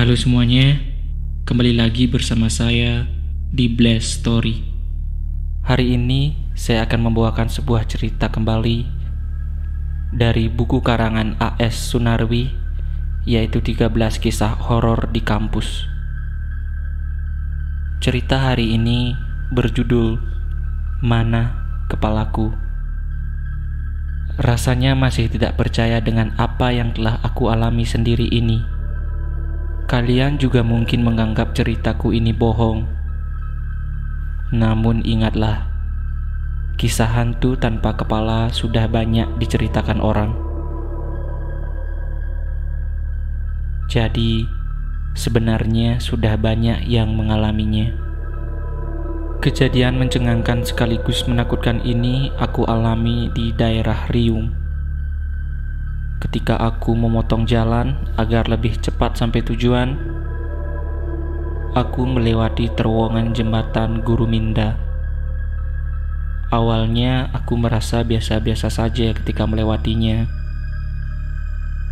Halo semuanya, kembali lagi bersama saya di Blast Story. Hari ini saya akan membawakan sebuah cerita kembali dari buku karangan A.S. Sunarwi, yaitu 13 kisah horor di kampus. Cerita hari ini berjudul Mana Kepalaku. Rasanya masih tidak percaya dengan apa yang telah aku alami sendiri ini. Kalian juga mungkin menganggap ceritaku ini bohong. Namun ingatlah, kisah hantu tanpa kepala sudah banyak diceritakan orang. Jadi, sebenarnya sudah banyak yang mengalaminya. Kejadian mencengangkan sekaligus menakutkan ini aku alami di daerah Riung. Ketika aku memotong jalan agar lebih cepat sampai tujuan, aku melewati terowongan jembatan Guruminda. Awalnya aku merasa biasa-biasa saja ketika melewatinya.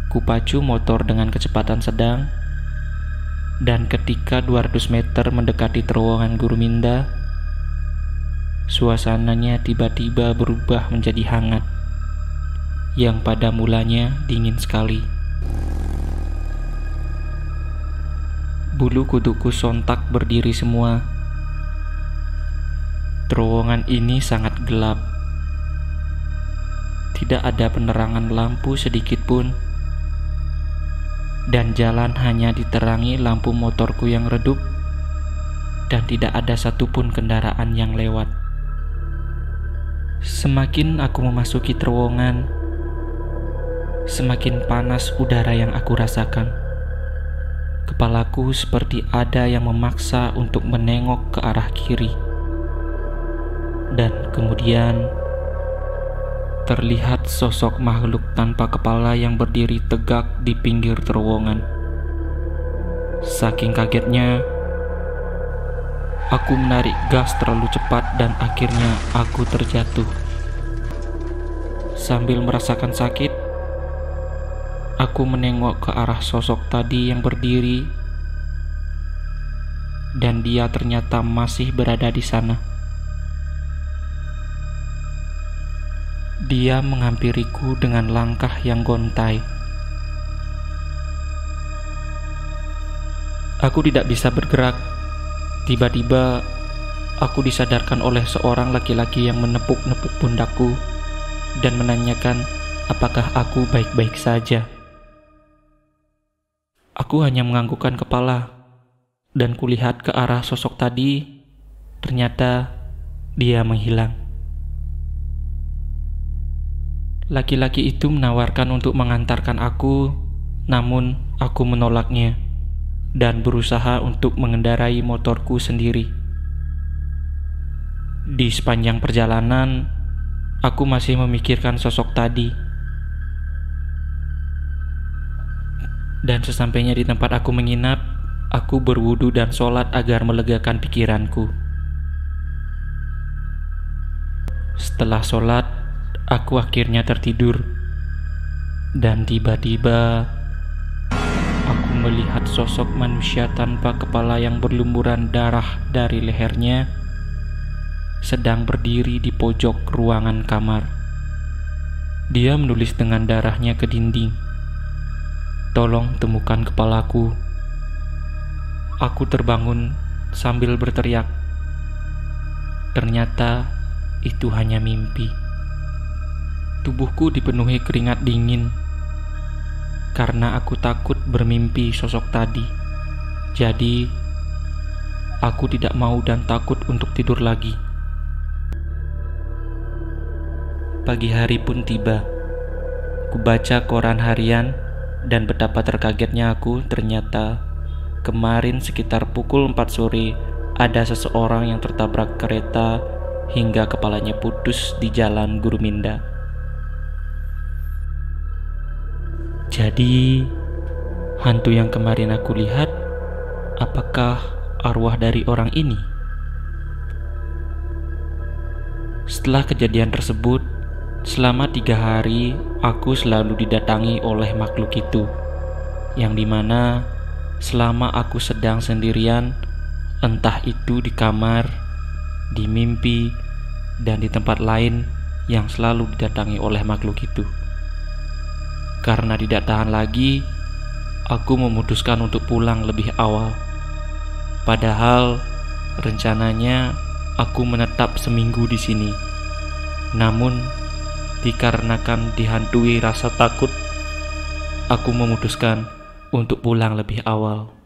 Kupacu motor dengan kecepatan sedang, dan ketika 200 meter mendekati terowongan Guruminda, suasananya tiba-tiba berubah menjadi hangat, yang pada mulanya dingin sekali. Bulu kudukku sontak berdiri semua. Terowongan ini sangat gelap. Tidak ada penerangan lampu sedikit pun, dan jalan hanya diterangi lampu motorku yang redup, dan tidak ada satupun kendaraan yang lewat. Semakin aku memasuki terowongan, semakin panas udara yang aku rasakan. Kepalaku seperti ada yang memaksa untuk menengok ke arah kiri. Dan kemudian terlihat sosok makhluk tanpa kepala yang berdiri tegak di pinggir terowongan. Saking kagetnya, aku menarik gas terlalu cepat dan akhirnya aku terjatuh. Sambil merasakan sakit, aku menengok ke arah sosok tadi yang berdiri, dan dia ternyata masih berada di sana. Dia menghampiriku dengan langkah yang gontai. Aku tidak bisa bergerak. Tiba-tiba aku disadarkan oleh seorang laki-laki yang menepuk-nepuk pundakku dan menanyakan apakah aku baik-baik saja. Aku hanya menganggukkan kepala, dan kulihat ke arah sosok tadi. Ternyata dia menghilang. Laki-laki itu menawarkan untuk mengantarkan aku, namun aku menolaknya dan berusaha untuk mengendarai motorku sendiri. Di sepanjang perjalanan, aku masih memikirkan sosok tadi. Dan sesampainya di tempat aku menginap, aku berwudu dan sholat agar melegakan pikiranku. Setelah sholat, aku akhirnya tertidur. Dan tiba-tiba, aku melihat sosok manusia tanpa kepala yang berlumuran darah dari lehernya, sedang berdiri di pojok ruangan kamar. Dia menulis dengan darahnya ke dinding, "Tolong temukan kepalaku." Aku terbangun sambil berteriak. Ternyata itu hanya mimpi. Tubuhku dipenuhi keringat dingin karena aku takut bermimpi sosok tadi. Jadi, aku tidak mau dan takut untuk tidur lagi. Pagi hari pun tiba. Kubaca koran harian, dan betapa terkagetnya aku. Ternyata kemarin sekitar pukul 4 sore ada seseorang yang tertabrak kereta hingga kepalanya putus di jalan Guruminda. Jadi, hantu yang kemarin aku lihat, apakah arwah dari orang ini? Setelah kejadian tersebut, selama 3 hari aku selalu didatangi oleh makhluk itu, yang dimana selama aku sedang sendirian, entah itu di kamar, di mimpi, dan di tempat lain yang selalu didatangi oleh makhluk itu. Karena tidak tahan lagi, aku memutuskan untuk pulang lebih awal. Padahal rencananya aku menetap seminggu di sini. Namun, dikarenakan dihantui rasa takut, aku memutuskan untuk pulang lebih awal.